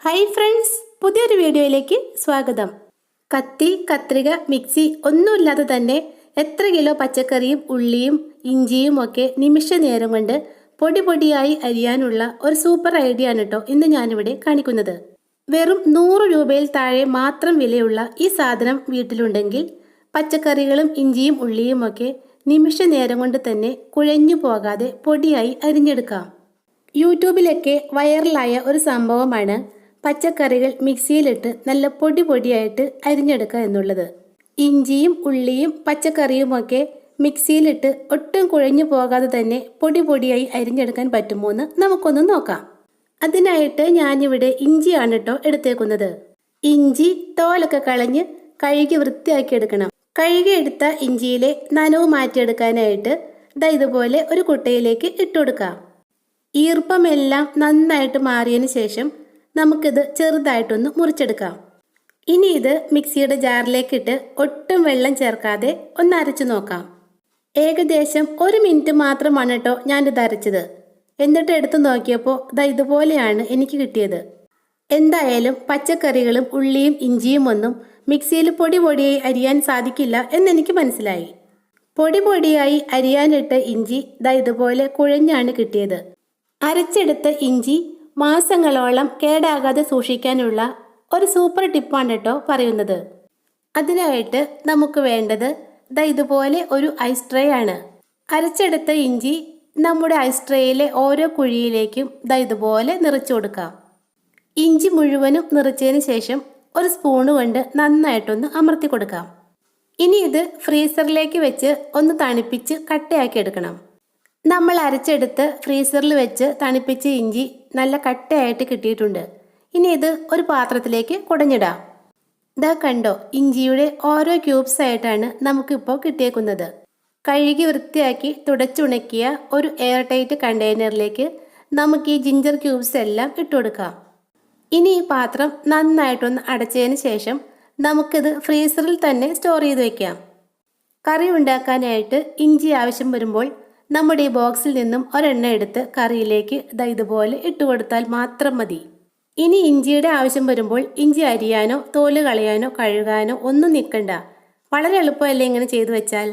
Hi friends, പുതിയൊരു വീഡിയോയിലേക്ക് സ്വാഗതം. കത്തി, കത്രിക, മിക്സി ഒന്നുമില്ലാതെ തന്നെ എത്ര കിലോ പച്ചക്കറിയും ഉള്ളിയും ഇഞ്ചിയും ഒക്കെ നിമിഷ നേരം കൊണ്ട് പൊടി പൊടിയായി അരിയാനുള്ള ഒരു സൂപ്പർ ഐഡിയ ആണ് കേട്ടോ ഇന്ന് ഞാനിവിടെ കാണിക്കുന്നത്. വെറും 100 രൂപയിൽ താഴെ മാത്രം വിലയുള്ള ഈ സാധനം വീട്ടിലുണ്ടെങ്കിൽ പച്ചക്കറികളും ഇഞ്ചിയും ഉള്ളിയും ഒക്കെ നിമിഷ നേരം കൊണ്ട് തന്നെ കുഴഞ്ഞു പോകാതെ പൊടിയായി അരിഞ്ഞെടുക്കാം. യൂട്യൂബിലൊക്കെ വൈറലായ ഒരു സംഭവമാണ് പച്ചക്കറികൾ മിക്സിയിലിട്ട് നല്ല പൊടി പൊടിയായിട്ട് അരിഞ്ഞെടുക്കുക എന്നുള്ളത്. ഇഞ്ചിയും ഉള്ളിയും പച്ചക്കറിയുമൊക്കെ മിക്സിയിലിട്ട് ഒട്ടും കുഴഞ്ഞു പോകാതെ തന്നെ പൊടി പൊടിയായി അരിഞ്ഞെടുക്കാൻ പറ്റുമോ എന്ന് നമുക്കൊന്ന് നോക്കാം. അതിനായിട്ട് ഞാനിവിടെ ഇഞ്ചിയാണ് കേട്ടോ എടുത്തേക്കുന്നത്. ഇഞ്ചി തോലൊക്കെ കളഞ്ഞ് കഴുകി വൃത്തിയാക്കി എടുക്കണം. കഴുകിയെടുത്ത ഇഞ്ചിയിലെ നനവ് മാറ്റിയെടുക്കാനായിട്ട് ഇതുപോലെ ഒരു കുട്ടയിലേക്ക് ഇട്ടുകൊടുക്കാം. ഈർപ്പമെല്ലാം നന്നായിട്ട് മാറിയതിന് ശേഷം നമുക്കിത് ചെറുതായിട്ടൊന്ന് മുറിച്ചെടുക്കാം. ഇനി ഇത് മിക്സിയുടെ ജാറിലേക്കിട്ട് ഒട്ടും വെള്ളം ചേർക്കാതെ ഒന്ന് അരച്ചു നോക്കാം. ഏകദേശം 1 മിനിറ്റ് മാത്രമാണ് കേട്ടോ ഞാനിത് അരച്ചത്. എന്നിട്ട് എടുത്തു നോക്കിയപ്പോൾ ഇതുപോലെയാണ് എനിക്ക് കിട്ടിയത്. എന്തായാലും പച്ചക്കറികളും ഉള്ളിയും ഇഞ്ചിയും ഒന്നും മിക്സിയിൽ പൊടി പൊടിയായി അരിയാൻ സാധിക്കില്ല എന്നെനിക്ക് മനസ്സിലായി. പൊടി പൊടിയായി അരിയാനിട്ട് ഇഞ്ചി ഇതുപോലെ കുഴഞ്ഞാണ് കിട്ടിയത്. അരച്ചെടുത്ത ഇഞ്ചി മാസങ്ങളോളം കേടാകാതെ സൂക്ഷിക്കാനുള്ള ഒരു സൂപ്പർ ടിപ്പാണ് കേട്ടോ പറയുന്നത്. അതിനായിട്ട് നമുക്ക് വേണ്ടത് ഇതുപോലെ ഒരു ഐസ് ട്രേ ആണ്. അരച്ചെടുത്ത ഇഞ്ചി നമ്മുടെ ഐസ് ട്രേയിലെ ഓരോ കുഴിയിലേക്കും ഇതുപോലെ നിറച്ചു കൊടുക്കാം. ഇഞ്ചി മുഴുവനും നിറച്ചതിന് ശേഷം ഒരു സ്പൂണ് കൊണ്ട് നന്നായിട്ടൊന്ന് അമർത്തി കൊടുക്കാം. ഇനി ഇത് ഫ്രീസറിലേക്ക് വെച്ച് ഒന്ന് തണുപ്പിച്ച് കട്ടയാക്കി എടുക്കണം. നമ്മൾ അരച്ചെടുത്ത് ഫ്രീസറിൽ വെച്ച് തണുപ്പിച്ച ഇഞ്ചി നല്ല കട്ടയായിട്ട് കിട്ടിയിട്ടുണ്ട്. ഇനി ഇത് ഒരു പാത്രത്തിലേക്ക് കുടഞ്ഞിടാം. കണ്ടോ, ഇഞ്ചിയുടെ ഓരോ ക്യൂബ്സ് ആയിട്ടാണ് നമുക്കിപ്പോൾ കിട്ടിയേക്കുന്നത്. കഴുകി വൃത്തിയാക്കി തുടച്ചുണക്കിയ ഒരു എയർ ടൈറ്റ് കണ്ടെയ്നറിലേക്ക് നമുക്ക് ഈ ജിഞ്ചർ ക്യൂബ്സ് എല്ലാം ഇട്ടുകൊടുക്കാം. ഇനി ഈ പാത്രം നന്നായിട്ടൊന്ന് അടച്ചതിന് ശേഷം നമുക്കിത് ഫ്രീസറിൽ തന്നെ സ്റ്റോർ ചെയ്ത് വയ്ക്കാം. കറി ഉണ്ടാക്കാനായിട്ട് ഇഞ്ചി ആവശ്യം വരുമ്പോൾ നമ്മുടെ ഈ ബോക്സിൽ നിന്നും ഒരെണ്ണ എടുത്ത് കറിയിലേക്ക് ഇതുപോലെ ഇട്ടുകൊടുത്താൽ മാത്രം മതി. ഇനി ഇഞ്ചിയുടെ ആവശ്യം വരുമ്പോൾ ഇഞ്ചി അരിയാനോ തോല് കളയാനോ കഴുകാനോ ഒന്നും നിൽക്കണ്ട. വളരെ എളുപ്പമല്ലേ ഇങ്ങനെ ചെയ്തു വെച്ചാൽ.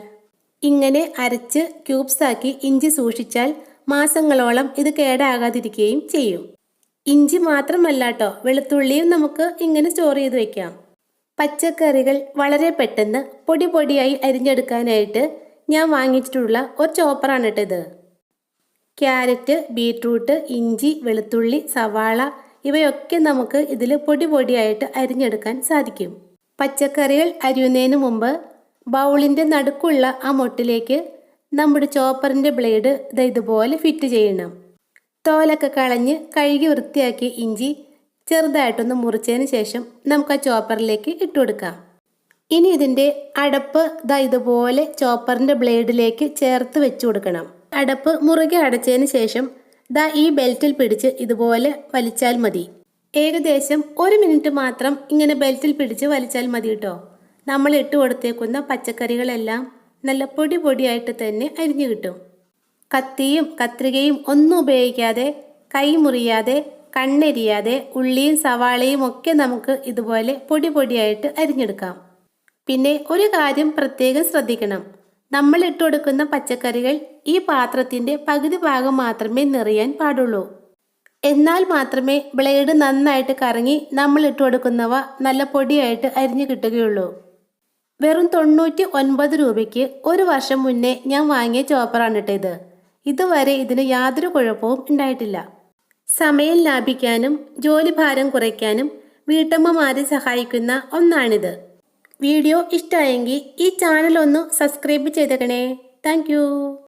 ഇങ്ങനെ അരച്ച് ക്യൂബ്സാക്കി ഇഞ്ചി സൂക്ഷിച്ചാൽ മാസങ്ങളോളം ഇത് കേടാകാതിരിക്കുകയും ചെയ്യും. ഇഞ്ചി മാത്രമല്ല കേട്ടോ, വെളുത്തുള്ളിയും നമുക്ക് ഇങ്ങനെ സ്റ്റോർ ചെയ്ത് വെക്കാം. പച്ചക്കറികൾ വളരെ പെട്ടെന്ന് പൊടി പൊടിയായി അരിഞ്ഞെടുക്കാനായിട്ട് ഞാൻ വാങ്ങിച്ചിട്ടുള്ള ഒരു ചോപ്പറാണ് കേട്ടോ ഇത്. ക്യാരറ്റ്, ബീട്രൂട്ട്, ഇഞ്ചി, വെളുത്തുള്ളി, സവാള ഇവയൊക്കെ നമുക്ക് ഇതിൽ പൊടി പൊടിയായിട്ട് അരിഞ്ഞെടുക്കാൻ സാധിക്കും. പച്ചക്കറികൾ അരിയുന്നതിന് മുമ്പ് ബൗളിൻ്റെ നടുക്കുള്ള ആ മൊട്ടിലേക്ക് നമ്മുടെ ചോപ്പറിൻ്റെ ബ്ലേഡ് ഇതുപോലെ ഫിറ്റ് ചെയ്യണം. തോലൊക്കെ കളഞ്ഞ് കഴുകി വൃത്തിയാക്കി ഇഞ്ചി ചെറുതായിട്ടൊന്ന് മുറിച്ചതിന് ശേഷം നമുക്ക് ആ ചോപ്പറിലേക്ക് ഇട്ടുകൊടുക്കാം. ഇനി ഇതിൻ്റെ അടപ്പ് ഇതുപോലെ ചോപ്പറിൻ്റെ ബ്ലേഡിലേക്ക് ചേർത്ത് വെച്ചു കൊടുക്കണം. അടപ്പ് മുറുകെ അടച്ചതിന് ശേഷം ഈ ബെൽറ്റിൽ പിടിച്ച് ഇതുപോലെ വലിച്ചാൽ മതി. ഏകദേശം 1 മിനിറ്റ് മാത്രം ഇങ്ങനെ ബെൽറ്റിൽ പിടിച്ച് വലിച്ചാൽ മതി കേട്ടോ. നമ്മൾ ഇട്ട് കൊടുത്തേക്കുന്ന പച്ചക്കറികളെല്ലാം നല്ല പൊടി പൊടിയായിട്ട് തന്നെ അരിഞ്ഞു കിട്ടും. കത്തിയും കത്രികയും ഒന്നും ഉപയോഗിക്കാതെ, കൈ മുറിയാതെ, കണ്ണെരിയാതെ ഉള്ളിയും സവാളയും ഒക്കെ നമുക്ക് ഇതുപോലെ പൊടി പൊടിയായിട്ട് അരിഞ്ഞെടുക്കാം. പിന്നെ ഒരു കാര്യം പ്രത്യേകം ശ്രദ്ധിക്കണം. നമ്മൾ ഇട്ട് കൊടുക്കുന്ന പച്ചക്കറികൾ ഈ പാത്രത്തിൻ്റെ പകുതി ഭാഗം മാത്രമേ നിറയാൻ പാടുള്ളൂ. എന്നാൽ മാത്രമേ ബ്ലേഡ് നന്നായിട്ട് കറങ്ങി നമ്മൾ ഇട്ട് കൊടുക്കുന്നവ നല്ല പൊടിയായിട്ട് അരിഞ്ഞു കിട്ടുകയുള്ളൂ. വെറും 99 രൂപയ്ക്ക് 1 വർഷം മുന്നേ ഞാൻ വാങ്ങിയ ചോപ്പറാണ് കേട്ടോ ഇത്. ഇതുവരെ ഇതിന് യാതൊരു കുഴപ്പവും ഉണ്ടായിട്ടില്ല. സമയം ലാഭിക്കാനും ജോലിഭാരം കുറയ്ക്കാനും വീട്ടമ്മമാരെ സഹായിക്കുന്ന ഒന്നാണിത്. വീഡിയോ ഇഷ്ടമായെങ്കിൽ ഈ ചാനൽ ഒന്ന് സബ്സ്ക്രൈബ് ചെയ്തേക്കണേ. Thank you.